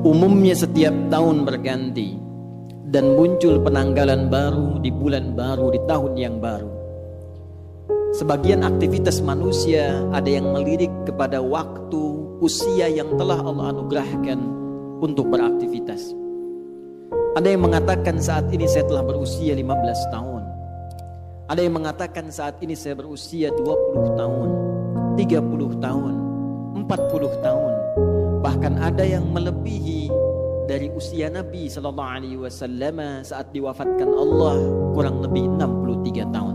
Umumnya setiap tahun berganti dan muncul penanggalan baru di bulan baru di tahun yang baru. Sebagian aktivitas manusia ada yang melirik kepada waktu usia yang telah Allah anugerahkan untuk beraktivitas. Ada yang mengatakan saat ini saya telah berusia 15 tahun. Ada yang mengatakan saat ini saya berusia 20 tahun, 30 tahun, 40 tahun. Bahkan ada yang melebihi dari usia Nabi sallallahu alaihi wasallam saat diwafatkan Allah, kurang lebih 63 tahun.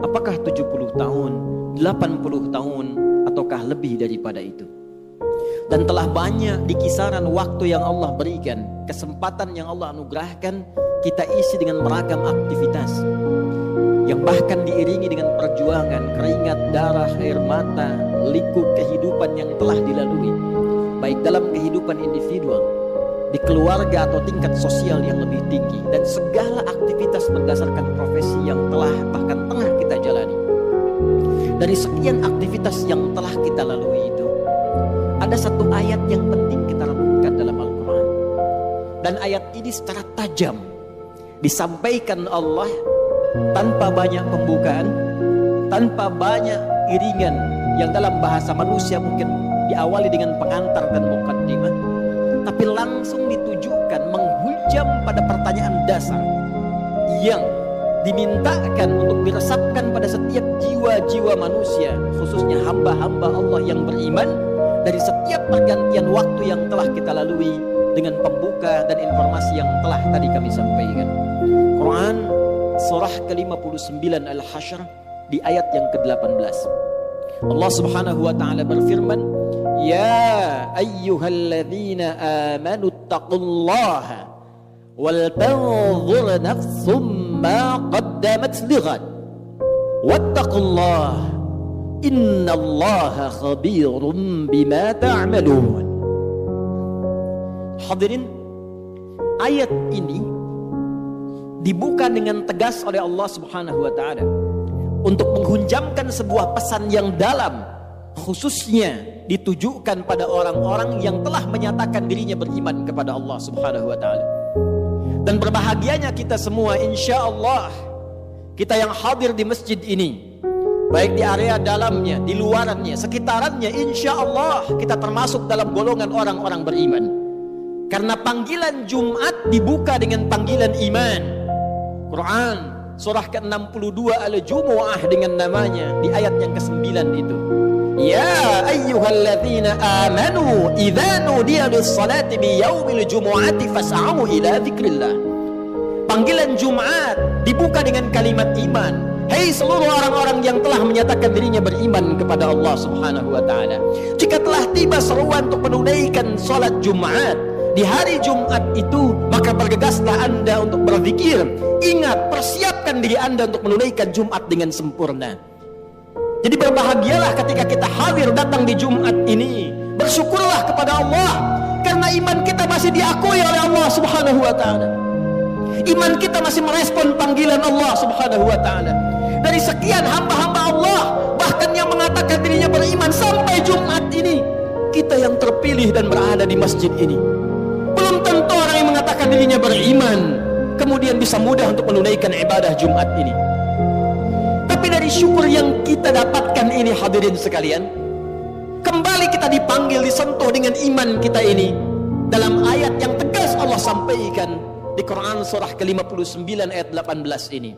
Apakah 70 tahun, 80 tahun ataukah lebih daripada itu? Dan telah banyak di kisaran waktu yang Allah berikan, kesempatan yang Allah anugerahkan, kita isi dengan beragam aktivitas yang bahkan diiringi dengan perjuangan, keringat, darah, air mata, liku kehidupan yang telah dilalui, baik dalam kehidupan individual, di keluarga atau tingkat sosial yang lebih tinggi, dan segala aktivitas berdasarkan profesi yang telah bahkan tengah kita jalani. Dari sekian aktivitas yang telah kita lalui itu, ada satu ayat yang penting kita renungkan dalam Al-Quran. Dan ayat ini secara tajam disampaikan Allah tanpa banyak pembukaan, tanpa banyak iringan yang dalam bahasa manusia mungkin diawali dengan pengantar dan mukaddimah, tapi langsung ditujukan menghujam pada pertanyaan dasar yang dimintakan untuk diresapkan pada setiap jiwa-jiwa manusia, khususnya hamba-hamba Allah yang beriman, dari setiap pergantian waktu yang telah kita lalui dengan pembuka dan informasi yang telah tadi kami sampaikan. Quran surah ke-59 Al-Hasyr di ayat yang ke-18. Allah Subhanahu wa taala berfirman, "Ya ayyuhalladzina amanu taqullaha wal tanzur nafsum ma qaddamat lighad wattaqullaha innallaha khabirum bima ta'malun." Hadirin, ayat ini dibuka dengan tegas oleh Allah Subhanahu wa taala untuk menghunjamkan sebuah pesan yang dalam, khususnya ditujukan pada orang-orang yang telah menyatakan dirinya beriman kepada Allah Subhanahu wa taala. Dan berbahagianya kita semua, insya Allah, kita yang hadir di masjid ini, baik di area dalamnya, di luarannya, sekitarannya, insya Allah kita termasuk dalam golongan orang-orang beriman. Karena panggilan Jumat dibuka dengan panggilan iman. Quran surah ke-62 Al-Jumu'ah dengan namanya di ayat yang ke-9 itu. Ya ayyuhalladzina amanu idza nudiya lis-salati min yaumil jumu'ati fas'au ila dzikrillah. Panggilan Jumat dibuka dengan kalimat iman. Hei seluruh orang-orang yang telah menyatakan dirinya beriman kepada Allah Subhanahu wa taala, jika telah tiba seruan untuk menunaikan salat Jumat di hari Jumat itu, maka bergegaslah Anda untuk berzikir. Ingat, persiapkan diri Anda untuk menunaikan Jumat dengan sempurna. Jadi berbahagialah ketika kita hadir datang di Jumat ini. Bersyukurlah kepada Allah karena iman kita masih diakui oleh Allah Subhanahu wa taala. Iman kita masih merespon panggilan Allah Subhanahu wa taala. Dari sekian hamba-hamba Allah, bahkan yang mengatakan dirinya beriman sampai Jumat ini, kita yang terpilih dan berada di masjid ini. Belum tentu orang yang mengatakan dirinya beriman kemudian bisa mudah untuk menunaikan ibadah Jumat ini. Tapi dari syukur yang kita dapatkan ini, hadirin sekalian, kembali kita dipanggil, disentuh dengan iman kita ini dalam ayat yang tegas Allah sampaikan di Quran surah ke-59 ayat 18 ini.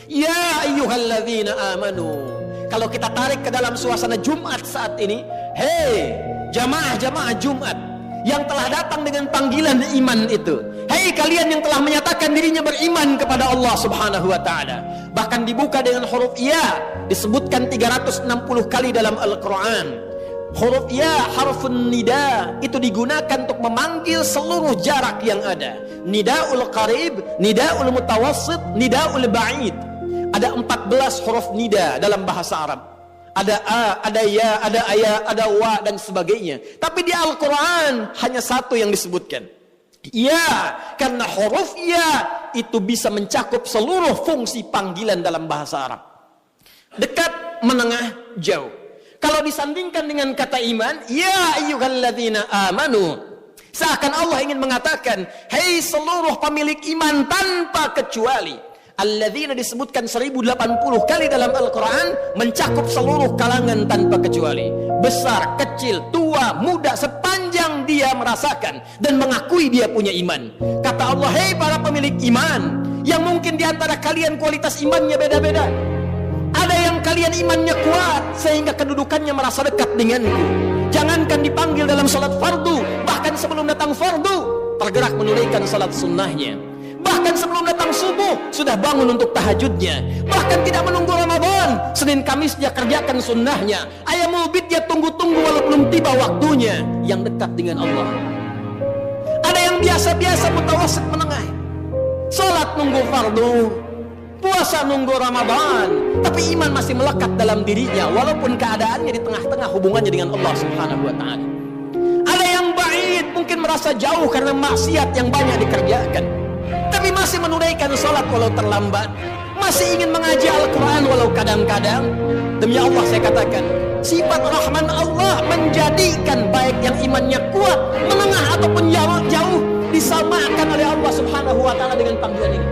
Ya ayyuhalladzina amanu. Kalau kita tarik ke dalam suasana Jumat saat ini, hei jamaah-jamaah Jumat yang telah datang dengan panggilan iman itu, hei kalian yang telah menyatakan dirinya beriman kepada Allah Subhanahu wa taala. Bahkan dibuka dengan huruf ya, disebutkan 360 kali dalam Al-Quran. Huruf ya, harfun nida, itu digunakan untuk memanggil seluruh jarak yang ada. Nidaul qarib, nidaul mutawassit, nidaul ba'id. Ada 14 huruf nida dalam bahasa Arab. Ada a, ada ya, ada aya, ada wa, dan sebagainya. Tapi di Al-Quran hanya satu yang disebutkan. Ya, karena huruf ya itu bisa mencakup seluruh fungsi panggilan dalam bahasa Arab. Dekat, menengah, jauh. Kalau disandingkan dengan kata iman, ya ayyuhalladzina amanu, seakan Allah ingin mengatakan, hei seluruh pemilik iman tanpa kecuali. Alladzina disebutkan 1080 kali dalam Al-Quran, mencakup seluruh kalangan tanpa kecuali. Besar, kecil, tua, muda, sepanjang dia merasakan dan mengakui dia punya iman. Kata Allah, hei para pemilik iman, yang mungkin diantara kalian kualitas imannya beda-beda. Ada yang kalian imannya kuat sehingga kedudukannya merasa dekat denganku. Jangankan dipanggil dalam salat fardu, bahkan sebelum datang fardu tergerak menunaikan salat sunnahnya. Bahkan sebelum datang subuh sudah bangun untuk tahajudnya. Bahkan tidak menunggu Ramadan, Senin Kamis dia kerjakan sunnahnya. Ayamul bid dia tunggu-tunggu walau belum tiba waktunya. Yang dekat dengan Allah. Ada yang biasa-biasa mutawasit menengah, salat nunggu fardu, puasa nunggu Ramadan, tapi iman masih melekat dalam dirinya walaupun keadaannya di tengah-tengah hubungannya dengan Allah Subhanahu wa taala. Ada yang ba'id, mungkin merasa jauh karena maksiat yang banyak dikerjakan, tapi masih menunaikan salat walau terlambat, masih ingin mengaji Al-Quran walau kadang-kadang. Demi Allah saya katakan, sifat Rahman Allah menjadikan baik yang imannya kuat, menengah ataupun jauh disamakan oleh Allah Subhanahu wa taala dengan panggilan ini.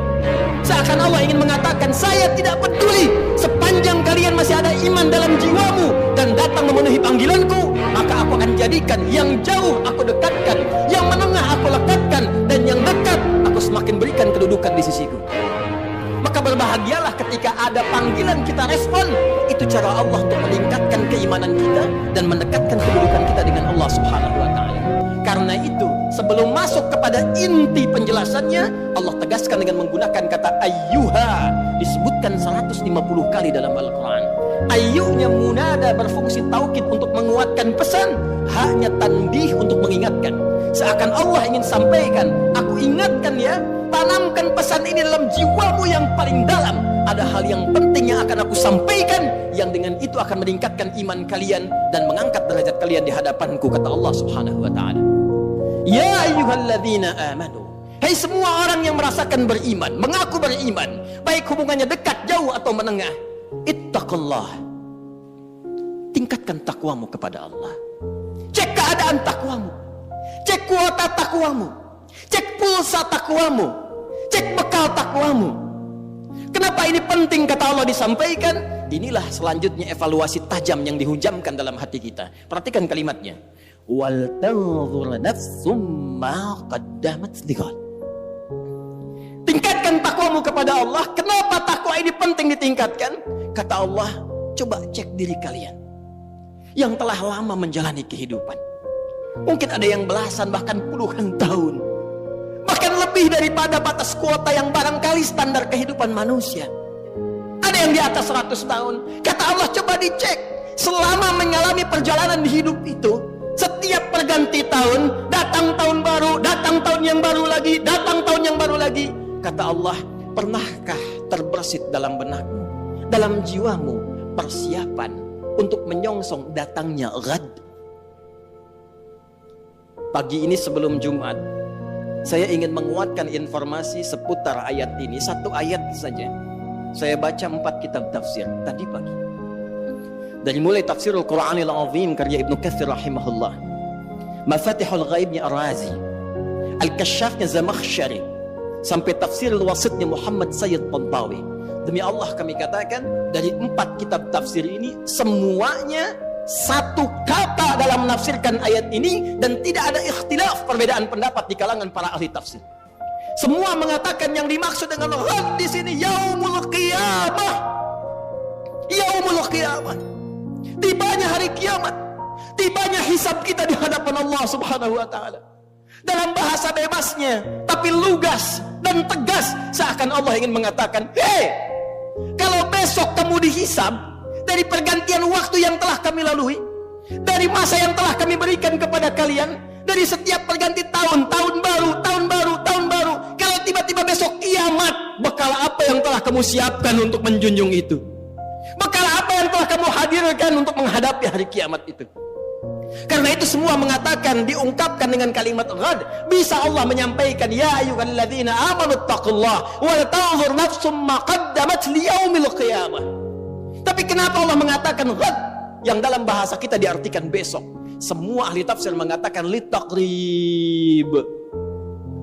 Seakan Allah ingin mengatakan, saya tidak peduli sepanjang kalian masih ada iman dalam jiwamu dan datang memenuhi panggilanku, maka aku akan jadikan yang jauh aku dekatkan, yang menengah aku lekatkan, dan yang dekat aku semakin berikan kedudukan di sisiku. Maka berbahagialah ketika ada panggilan kita respon. Itu cara Allah untuk meningkatkan keimanan kita dan mendekatkan kedudukan kita dengan Allah Subhanahu wa taala. Karena itu, sebelum masuk kepada inti penjelasannya, Allah tegaskan dengan menggunakan kata ayyuha, disebutkan 150 kali dalam Al-Quran. Ayyuhnya munada berfungsi taukid untuk menguatkan pesan, haknya tanbih untuk mengingatkan. Seakan Allah ingin sampaikan, aku ingatkan ya, tanamkan pesan ini dalam jiwamu yang paling dalam. Ada hal yang penting yang akan aku sampaikan, yang dengan itu akan meningkatkan iman kalian dan mengangkat derajat kalian di hadapanku, kata Allah Subhanahu wa taala. Ya ayyuhalladzina amanu, hai semua orang yang merasakan beriman, mengaku beriman, baik hubungannya dekat, jauh atau menengah, ittaqullah, tingkatkan takwamu kepada Allah. Cek keadaan takwamu, cek kuota takwamu, cek pulsa takwamu, cek bekal takwamu. Kenapa ini penting kata Allah disampaikan? Inilah selanjutnya evaluasi tajam yang dihujamkan dalam hati kita. Perhatikan kalimatnya. Wal tanzur nafsum ma qaddamat lighad. Tingkatkan takwamu kepada Allah. Kenapa takwa ini penting ditingkatkan? Kata Allah, coba cek diri kalian yang telah lama menjalani kehidupan. Mungkin ada yang belasan bahkan puluhan tahun, bahkan lebih daripada batas kuota yang barangkali standar kehidupan manusia. Ada yang di atas 100 tahun. Kata Allah, coba dicek selama mengalami perjalanan hidup itu, setiap perganti tahun, datang tahun baru, datang tahun yang baru lagi, datang tahun yang baru lagi. Kata Allah, pernahkah terbersit dalam benakmu, dalam jiwamu, persiapan untuk menyongsong datangnya ghad? Pagi ini sebelum Jumat, saya ingin menguatkan informasi seputar ayat ini. Satu ayat saja. Saya baca 4 kitab tafsir tadi pagi. Dari mulai Tafsirul Quranil Azim karya Ibnu Katsir rahimahullah, Mafatihul Ghaibnya Ar-Razi, Al-Kasyafnya Zamakhsyari, sampai Tafsirul Wasitnya Muhammad Sayyid Tantawi. Demi Allah kami katakan, dari 4 kitab tafsir ini semuanya satu kata dalam menafsirkan ayat ini, dan tidak ada ikhtilaf, perbedaan pendapat di kalangan para ahli tafsir. Semua mengatakan yang dimaksud dengan ghad di sini yaumul qiyamah. Yaumul qiyamah. Tibanya hari kiamat, tibanya hisab kita di hadapan Allah Subhanahu wa taala. Dalam bahasa bebasnya tapi lugas dan tegas, seakan Allah ingin mengatakan, "Hei, kalau besok kamu dihisab dari pergantian waktu yang telah kami lalui, dari masa yang telah kami berikan kepada kalian, dari setiap perganti tahun, tahun baru, tahun baru, tahun baru, kalau tiba-tiba besok kiamat, bekal apa yang telah kamu siapkan untuk menjunjung itu? Bekal apa yang telah kamu hadirkan untuk menghadapi hari kiamat itu?" Karena itu semua mengatakan, diungkapkan dengan kalimat ghad. Bisa Allah menyampaikan, ya ayyuhalladzina amanu taqullaha wal tanzur nafsum ma qaddamat liyaumil qiyamah. Tapi kenapa Allah mengatakan ghad? yang dalam bahasa kita diartikan besok. Semua ahli tafsir mengatakan litaqrib,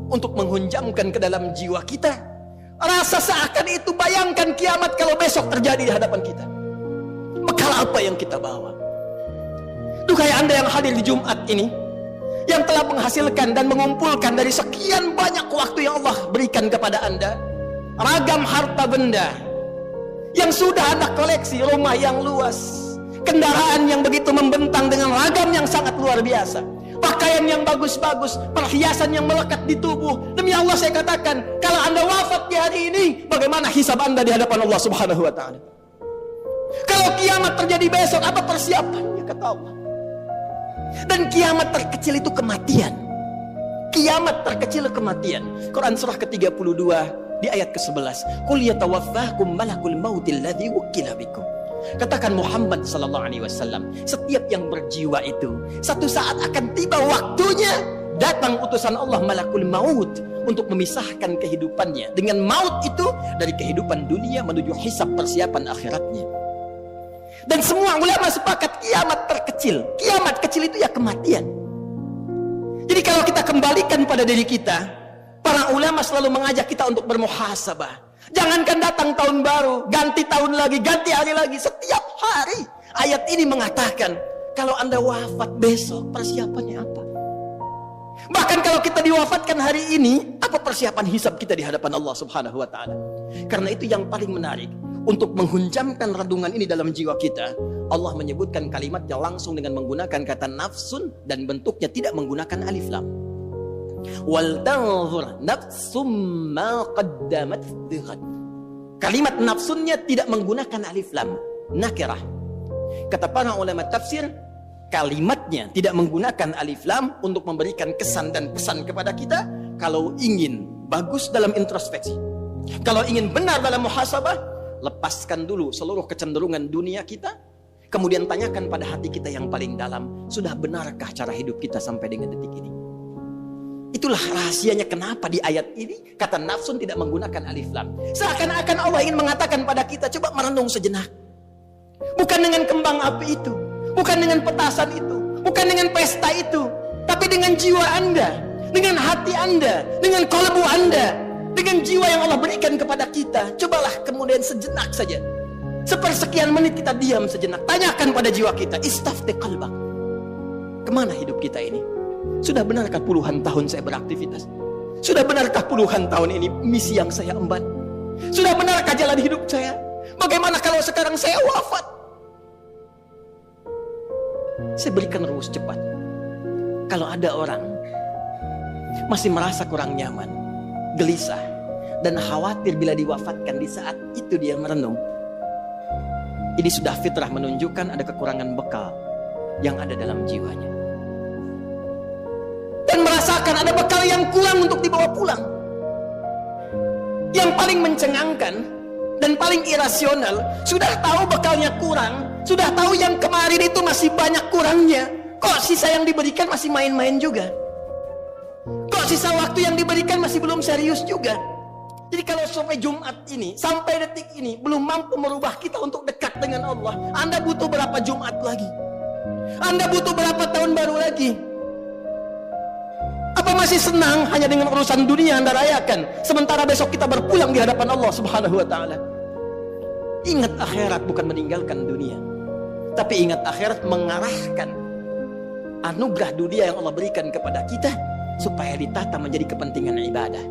untuk menghunjamkan ke dalam jiwa kita rasa seakan itu. Bayangkan kiamat kalau besok terjadi di hadapan kita. Bekal apa yang kita bawa? Duhai Anda yang hadir di Jumat ini, yang telah menghasilkan dan mengumpulkan dari sekian banyak waktu yang Allah berikan kepada Anda, ragam harta benda yang sudah Anda koleksi, rumah yang luas, kendaraan yang begitu membentang dengan ragam yang sangat luar biasa, pakaian yang bagus-bagus, perhiasan yang melekat di tubuh. Demi Allah saya katakan, kalau Anda wafat di hari ini, bagaimana hisab Anda di hadapan Allah Subhanahu wa taala? Kalau kiamat terjadi besok, apa persiapannya kata Allah? Dan kiamat terkecil itu kematian. Kiamat terkecil kematian. Quran surah ke-32 di ayat ke-11. Qul yatawaffakum malakul mautil ladzi wukkila bikum. Katakan Muhammad sallallahu alaihi wasallam, setiap yang berjiwa itu satu saat akan tiba waktunya, datang utusan Allah malakul maut untuk memisahkan kehidupannya dengan maut itu dari kehidupan dunia menuju hisab persiapan akhiratnya. Dan semua ulama sepakat kiamat terkecil. Kiamat kecil itu ya kematian. Jadi kalau kita kembalikan pada diri kita, para ulama selalu mengajak kita untuk bermuhasabah. Jangankan datang tahun baru, ganti tahun lagi, ganti hari lagi, setiap hari. Ayat ini mengatakan, kalau Anda wafat besok, persiapannya apa? Bahkan kalau kita diwafatkan hari ini, apa persiapan hisab kita di hadapan Allah Subhanahu wa taala? Karena itu yang paling menarik, untuk menghunjamkan renungan ini dalam jiwa kita, Allah menyebutkan kalimatnya langsung dengan menggunakan kata nafsun, dan bentuknya tidak menggunakan alif lam. Wal tanzur nafsum ma qaddamat lighad. Kalimat nafsunnya tidak menggunakan alif lam, nakirah. Kata para ulama tafsir, kalimatnya tidak menggunakan alif lam untuk memberikan kesan dan pesan kepada kita. Kalau ingin bagus dalam introspeksi, kalau ingin benar dalam muhasabah, lepaskan dulu seluruh kecenderungan dunia kita, kemudian tanyakan pada hati kita yang paling dalam, sudah benarkah cara hidup kita sampai dengan detik ini? Itulah rahasianya kenapa di ayat ini kata nafsun tidak menggunakan alif lam. Seakan-akan Allah ingin mengatakan pada kita, coba merenung sejenak. Bukan dengan kembang api itu, bukan dengan petasan itu, bukan dengan pesta itu, tapi dengan jiwa Anda, dengan hati Anda, dengan kolbu Anda, dengan jiwa yang Allah berikan kepada kita. Cobalah kemudian sejenak saja, sepersekian menit kita diam sejenak, tanyakan pada jiwa kita, istafti qalbak, kemana hidup kita ini? Sudah benarkah puluhan tahun saya beraktivitas? Sudah benarkah puluhan tahun ini misi yang saya emban? Sudah benarkah jalan hidup saya? Bagaimana kalau sekarang saya wafat? Saya berikan rumus cepat. Kalau ada orang masih merasa kurang nyaman, gelisah, dan khawatir bila diwafatkan, di saat itu dia merenung, ini sudah fitrah menunjukkan ada kekurangan bekal yang ada dalam jiwanya, dan merasakan ada bekal yang kurang untuk dibawa pulang. Yang paling mencengangkan dan paling irasional, sudah tahu bekalnya kurang, sudah tahu yang kemarin itu masih banyak kurangnya, kok sisa yang diberikan masih main-main juga, kok sisa waktu yang diberikan masih belum serius juga. Jadi kalau sampai Jumat ini, sampai detik ini belum mampu merubah kita untuk dekat dengan Allah, Anda butuh berapa Jumat lagi? Anda butuh berapa tahun baru lagi? Apa masih senang hanya dengan urusan dunia Anda rayakan, sementara besok kita berpulang di hadapan Allah Subhanahu wa taala? Ingat akhirat bukan meninggalkan dunia, tapi ingat akhirat mengarahkan anugerah dunia yang Allah berikan kepada kita supaya ditata menjadi kepentingan ibadah.